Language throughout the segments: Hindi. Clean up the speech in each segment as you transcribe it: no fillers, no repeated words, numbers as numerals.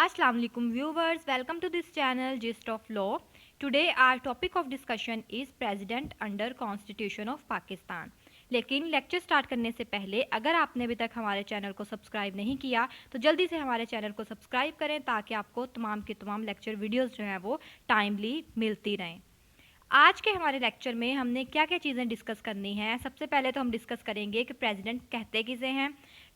Assalamu alaikum viewers, welcome to this channel Gist of Law. Today our topic of discussion is President under Constitution of Pakistan. लेकिन लेक्चर स्टार्ट करने से पहले अगर आपने अभी तक हमारे चैनल को सब्सक्राइब नहीं किया तो जल्दी से हमारे चैनल को सब्सक्राइब करें ताकि आपको तमाम के तमाम लेक्चर वीडियोस जो हैं वो टाइमली मिलती रहें। आज के हमारे लेक्चर में हमने क्या क्या चीज़ें डिस्कस करनी हैं। सबसे पहले तो हम डिस्कस करेंगे कि प्रेसिडेंट कहते किसे हैं।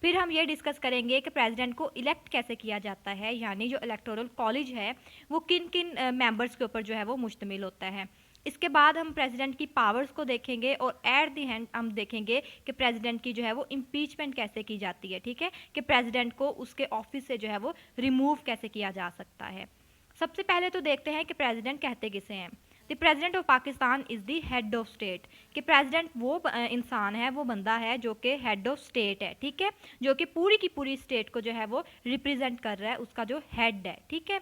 फिर हम ये डिस्कस करेंगे कि प्रेसिडेंट को इलेक्ट कैसे किया जाता है, यानी जो इलेक्टोरल कॉलेज है वो किन किन मेंबर्स के ऊपर जो है वो मुश्तमिल होता है। इसके बाद हम प्रेसिडेंट की पावर्स को देखेंगे और एट द एंड हम देखेंगे कि प्रेसिडेंट की जो है वो इम्पीचमेंट कैसे की जाती है। ठीक है, कि प्रेसिडेंट को उसके ऑफिस से जो है वो रिमूव कैसे किया जा सकता है। सबसे पहले तो देखते हैं कि प्रेसिडेंट कहते किसे हैं। The president of Pakistan is the head of state. कि प्रेसिडेंट वो इंसान है, वो बंदा है जो कि हेड ऑफ स्टेट है। ठीक है, जो कि पूरी की पूरी स्टेट को जो है वो रिप्रेजेंट कर रहा है, उसका जो हेड है। ठीक है,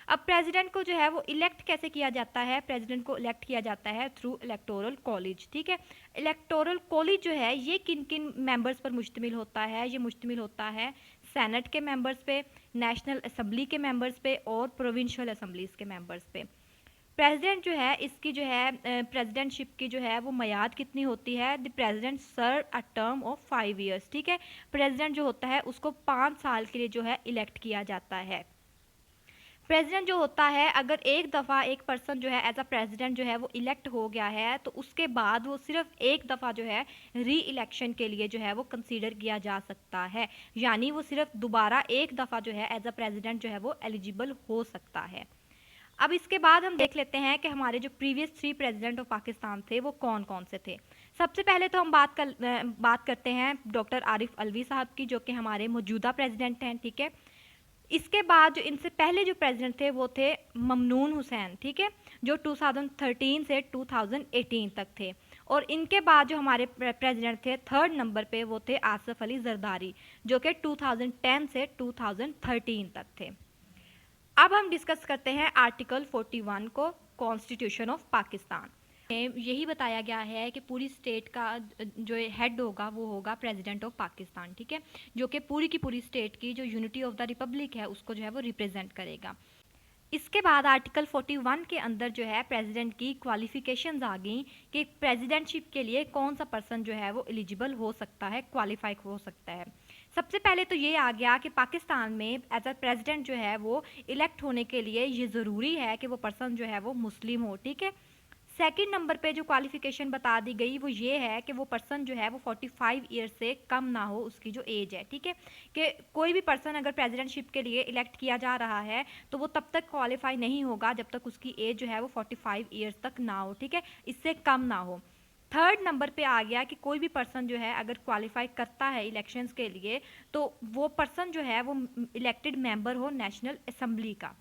अब प्रेसिडेंट को जो है वो इलेक्ट कैसे किया जाता है। प्रेसिडेंट को इलेक्ट किया जाता है थ्रू इलेक्टोरल कॉलेज। ठीक है, इलेक्टोरल कॉलेज जो है ये किन किन मेंबर्स पर मुश्तमिल होता है। ये मुश्तमिल होता है सेनेट के मेंबर्स पे, नेशनल असम्बली के मेंबर्स पे और प्रोविंशियल असम्बलीज़ के मेंबर्स पे। प्रेसिडेंट जो है इसकी जो है प्रेसिडेंटशिप की जो है वो मियाद कितनी होती है। The president serve a term of 5 years. ठीक है, प्रेसिडेंट जो होता है उसको 5 साल के लिए जो है इलेक्ट किया जाता है। प्रेसिडेंट जो होता है, अगर एक दफ़ा एक पर्सन जो है एज अ प्रेसिडेंट जो है वो इलेक्ट हो गया है तो उसके बाद वो सिर्फ एक दफ़ा जो है री इलेक्शन के लिए जो है वो कंसीडर किया जा सकता है, यानी वो सिर्फ दोबारा एक दफ़ा जो है एज अ प्रेसिडेंट जो है वो एलिजिबल हो सकता है। अब इसके बाद हम देख लेते हैं कि हमारे जो प्रीवियस 3 प्रेसिडेंट ऑफ पाकिस्तान थे वो कौन कौन से थे। सबसे पहले तो हम बात करते हैं डॉक्टर आरिफ अलवी साहब की, जो कि हमारे मौजूदा प्रेसिडेंट हैं। ठीक है, इसके बाद जो इनसे पहले जो प्रेसिडेंट थे वो थे ममनून हुसैन। ठीक है, जो 2013 से 2018 तक थे। और इनके बाद जो हमारे प्रेसिडेंट थे थर्ड नंबर पे वो थे आसफ अली जरदारी, जो कि 2010 से 2013 तक थे। अब हम डिस्कस करते हैं आर्टिकल 41 को, कॉन्स्टिट्यूशन ऑफ पाकिस्तान। यही बताया गया है कि पूरी स्टेट का जो हेड होगा वो होगा प्रेसिडेंट ऑफ पाकिस्तान। ठीक है, जो कि पूरी की पूरी स्टेट की जो यूनिटी ऑफ द रिपब्लिक है उसको जो है वो रिप्रेजेंट करेगा। इसके बाद आर्टिकल 41 के अंदर जो है प्रेसिडेंट की क्वालिफिकेशंस आ गई कि प्रेसिडेंटशिप के लिए कौन सा पर्सन जो है वो एलिजिबल हो सकता है, क्वालिफाई हो सकता है। सबसे पहले तो ये आ गया कि पाकिस्तान में एज अ प्रेसिडेंट जो है वो इलेक्ट होने के लिए ये ज़रूरी है कि वो पर्सन जो है वो मुस्लिम हो। ठीक है, सेकंड नंबर पे जो क्वालिफिकेशन बता दी गई वो ये है कि वो पर्सन जो है वो 45 ईयर से कम ना हो उसकी जो एज है। ठीक है, कि कोई भी पर्सन अगर प्रेसिडेंटशिप के लिए इलेक्ट किया जा रहा है तो वो तब तक क्वालिफाई नहीं होगा जब तक उसकी एज जो है वो 45 ईयर्स तक ना हो। ठीक है, इससे कम ना हो। थर्ड नंबर पे आ गया कि कोई भी पर्सन जो है अगर क्वालिफाई करता है इलेक्शंस के लिए तो वो पर्सन जो है वो इलेक्टेड मेंबर हो नेशनल असम्बली का।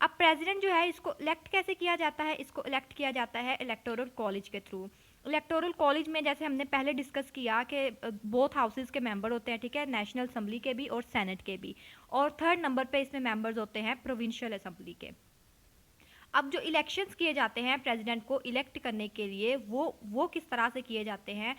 अब प्रेसिडेंट जो है इसको इलेक्ट कैसे किया जाता है। इसको इलेक्ट किया जाता है इलेक्टोरल कॉलेज के थ्रू। इलेक्टोरल कॉलेज में जैसे हमने पहले डिस्कस किया कि बोथ हाउसेज के मेंबर होते हैं। ठीक है, नेशनल असम्बली के भी और सेनेट के भी। और थर्ड नंबर पे इसमें मेंबर्स होते हैं प्रोविंशियल असम्बली के। अब जो इलेक्शंस किए जाते हैं प्रेसिडेंट को इलेक्ट करने के लिए वो किस तरह से किए जाते हैं।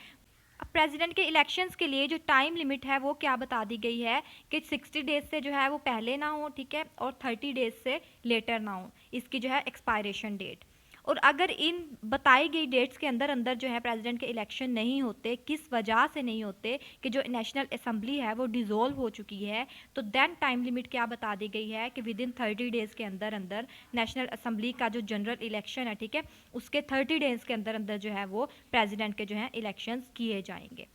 अब प्रेसिडेंट के इलेक्शंस के लिए जो टाइम लिमिट है वो क्या बता दी गई है कि 60 डेज से जो है वो पहले ना हो। ठीक है, और 30 डेज से लेटर ना हो इसकी जो है एक्सपायरेशन डेट। और अगर इन बताई गई डेट्स के अंदर अंदर जो है प्रेसिडेंट के इलेक्शन नहीं होते, किस वजह से नहीं होते कि जो नेशनल असम्बली है वो डिज़ोल्व हो चुकी है, तो देन टाइम लिमिट क्या बता दी गई है कि विद इन 30 डेज़ के अंदर अंदर नेशनल असम्बली का जो जनरल इलेक्शन है, ठीक है, उसके 30 डेज़ के अंदर अंदर जो है वो प्रेसिडेंट के जो है इलेक्शंस किए जाएंगे।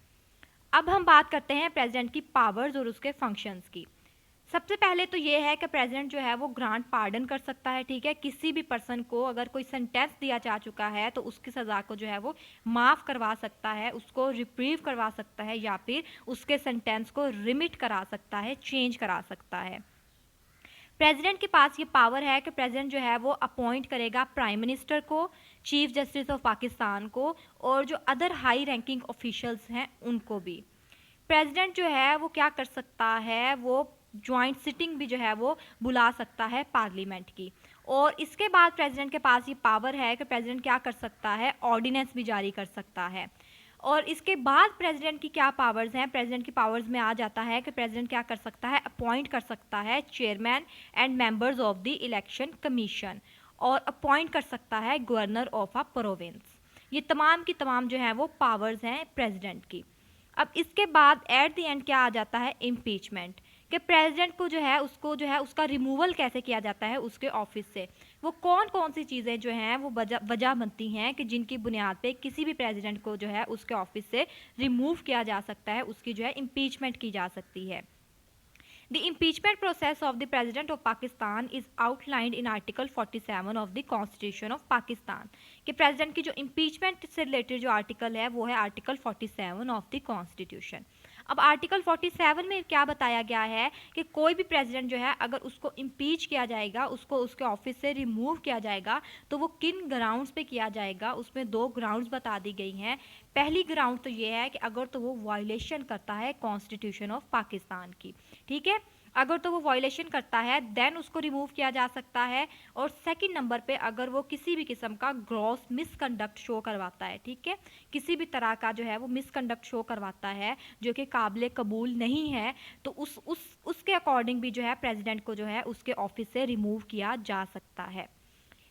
अब हम बात करते हैं प्रेसिडेंट की पावर्स और उसके फंक्शंस की। सबसे पहले तो ये है कि प्रेसिडेंट जो है वो ग्रांट पार्डन कर सकता है। ठीक है, किसी भी पर्सन को अगर कोई सेंटेंस दिया जा चुका है तो उसकी सज़ा को जो है वो माफ़ करवा सकता है, उसको रिप्रीव करवा सकता है या फिर उसके सेंटेंस को रिमिट करा सकता है, चेंज करा सकता है। प्रेसिडेंट के पास ये पावर है कि प्रेसिडेंट जो है वो अपॉइंट करेगा प्राइम मिनिस्टर को, चीफ जस्टिस ऑफ पाकिस्तान को और जो अदर हाई रैंकिंग ऑफिशियल्स हैं उनको भी। प्रेसिडेंट जो है वो क्या कर सकता है, वो जॉइंट सिटिंग भी जो है वो बुला सकता है पार्लियामेंट की। और इसके बाद प्रेसिडेंट के पास ये पावर है कि प्रेसिडेंट क्या कर सकता है, ऑर्डिनेंस भी जारी कर सकता है। और इसके बाद प्रेसिडेंट की क्या पावर्स हैं, प्रेसिडेंट की पावर्स में आ जाता है कि प्रेसिडेंट क्या कर सकता है, अपॉइंट कर सकता है chairman and members of the election commission, और अपॉइंट कर सकता है गवर्नर ऑफ अ प्रोविंस। ये तमाम की तमाम जो है वो पावर्स हैं प्रेसिडेंट की। अब इसके बाद एट द एंड क्या आ जाता है, इम्पीचमेंट, कि प्रेसिडेंट को जो है उसको जो है उसका रिमूवल कैसे किया जाता है उसके ऑफिस से। वो कौन कौन सी चीज़ें जो हैं वो वजह बनती हैं कि जिनकी बुनियाद पे किसी भी प्रेसिडेंट को जो है उसके ऑफिस से रिमूव किया जा सकता है, उसकी जो है इम्पीचमेंट की जा सकती है। The impeachment process of the President of Pakistan is outlined in Article 47 of the Constitution of Pakistan। कि प्रेसिडेंट की जो इम्पीचमेंट से रिलेटेड जो आर्टिकल है वो है आर्टिकल 47 ऑफ द कॉन्स्टिट्यूशन। अब आर्टिकल 47 में क्या बताया गया है कि कोई भी प्रेसिडेंट जो है अगर उसको इम्पीच किया जाएगा, उसको उसके ऑफिस से रिमूव किया जाएगा, तो वो किन ग्राउंड्स पे किया जाएगा, उसमें 2 ग्राउंड्स बता दी गई हैं। पहली ग्राउंड तो ये है कि अगर तो वो वायलेशन करता है कॉन्स्टिट्यूशन ऑफ पाकिस्तान की, ठीक है, अगर तो वो वायलेशन करता है देन उसको रिमूव किया जा सकता है। और सेकंड नंबर पे अगर वो किसी भी किस्म का ग्रॉस मिसकंडक्ट शो करवाता है, ठीक है, किसी भी तरह का जो है वो मिसकंडक्ट शो करवाता है जो कि काबिल कबूल नहीं है, तो उसके अकॉर्डिंग भी जो है प्रेसिडेंट को जो है उसके ऑफिस से रिमूव किया जा सकता है।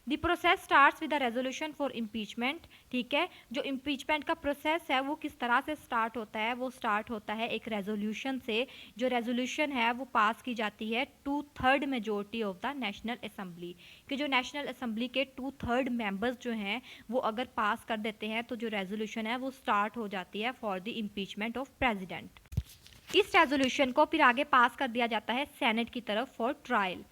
The process starts with a resolution for impeachment, ठीक है, जो इम्पीचमेंट का प्रोसेस है वो किस तरह से स्टार्ट होता है, वो स्टार्ट होता है एक रेजोल्यूशन से। जो रेजोल्यूशन है वो पास की जाती है 2/3 majority of the national assembly, कि जो नेशनल असम्बली के 2/3 मेंबर्स जो हैं वो अगर पास कर देते हैं तो जो रेजोल्यूशन है वो स्टार्ट हो जाती है for the impeachment of president. इस रेजोल्यूशन को फिर आगे पास कर दिया जाता है सेनेट की तरफ फॉर ट्रायल।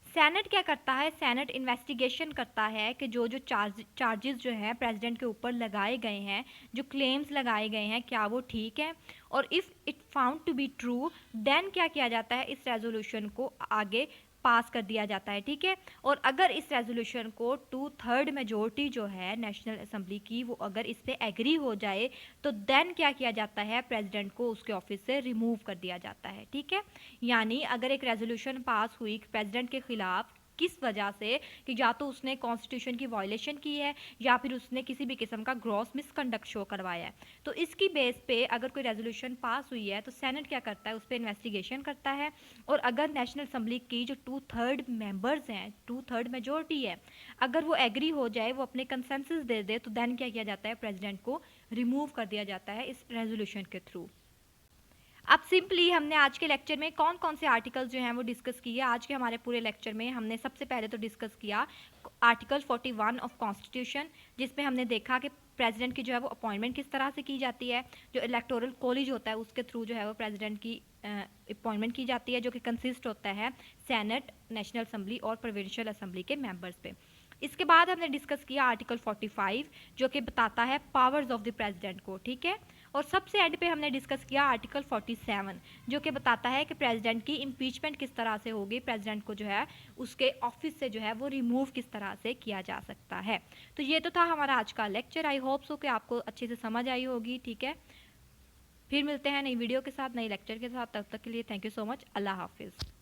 सेनेट क्या करता है, सेनेट इन्वेस्टिगेशन करता है कि जो जो चार्जेस जो हैं प्रेसिडेंट के ऊपर लगाए गए हैं, जो क्लेम्स लगाए गए हैं, क्या वो ठीक है, और if it found to be true then क्या किया जाता है, इस रेजोल्यूशन को आगे पास कर दिया जाता है, ठीक है। और अगर इस रेजोल्यूशन को 2/3 मेजोरिटी जो है नेशनल असम्बली की वो अगर इस पर एग्री हो जाए तो देन क्या किया जाता है, प्रेसिडेंट को उसके ऑफिस से रिमूव कर दिया जाता है, ठीक है। यानी अगर एक रेजोल्यूशन पास हुई प्रेसिडेंट के खिलाफ किस वजह से, कि या तो उसने कॉन्स्टिट्यूशन की वायलेशन की है या फिर उसने किसी भी किस्म का ग्रॉस मिसकंडक्ट शो करवाया है, तो इसकी बेस पे अगर कोई रेजोल्यूशन पास हुई है तो सेनेट क्या करता है, उस पर इन्वेस्टिगेशन करता है। और अगर नेशनल असम्बली की जो 2/3 मेंबर्स हैं, 2/3 मेजोरिटी है, अगर वो एग्री हो जाए, वो अपने कंसेंसस दे दे, तो देन क्या किया जाता है, प्रेसिडेंट को रिमूव कर दिया जाता है इस रेजोल्यूशन के थ्रू। अब सिंपली हमने आज के लेक्चर में कौन कौन से आर्टिकल्स जो हैं वो डिस्कस किए। आज के हमारे पूरे लेक्चर में हमने सबसे पहले तो डिस्कस किया आर्टिकल 41 ऑफ कॉन्स्टिट्यूशन, जिसमें हमने देखा कि प्रेसिडेंट की जो है वो अपॉइंटमेंट किस तरह से की जाती है, जो इलेक्टोरल कॉलेज होता है उसके थ्रू जो है वो प्रेसिडेंट की अपॉइंटमेंट की जाती है, जो कि कंसिस्ट होता है सेनेट, नेशनल असम्बली और प्रोविंशियल असम्बली के मेंबर्स पे। इसके बाद हमने डिस्कस किया आर्टिकल 45 जो कि बताता है पावर्स ऑफ द प्रेसिडेंट को, ठीक है। और सबसे एंड पे हमने डिस्कस किया आर्टिकल 47 जो कि बताता है कि प्रेसिडेंट की इम्पीचमेंट किस तरह से होगी, प्रेसिडेंट को जो है उसके ऑफिस से जो है वो रिमूव किस तरह से किया जा सकता है। तो ये तो था हमारा आज का लेक्चर। आई होप सो कि आपको अच्छे से समझ आई होगी, ठीक है। फिर मिलते हैं नई वीडियो के साथ, नई लेक्चर के साथ। तब तक के लिए थैंक यू सो मच। अल्लाह हाफिज़।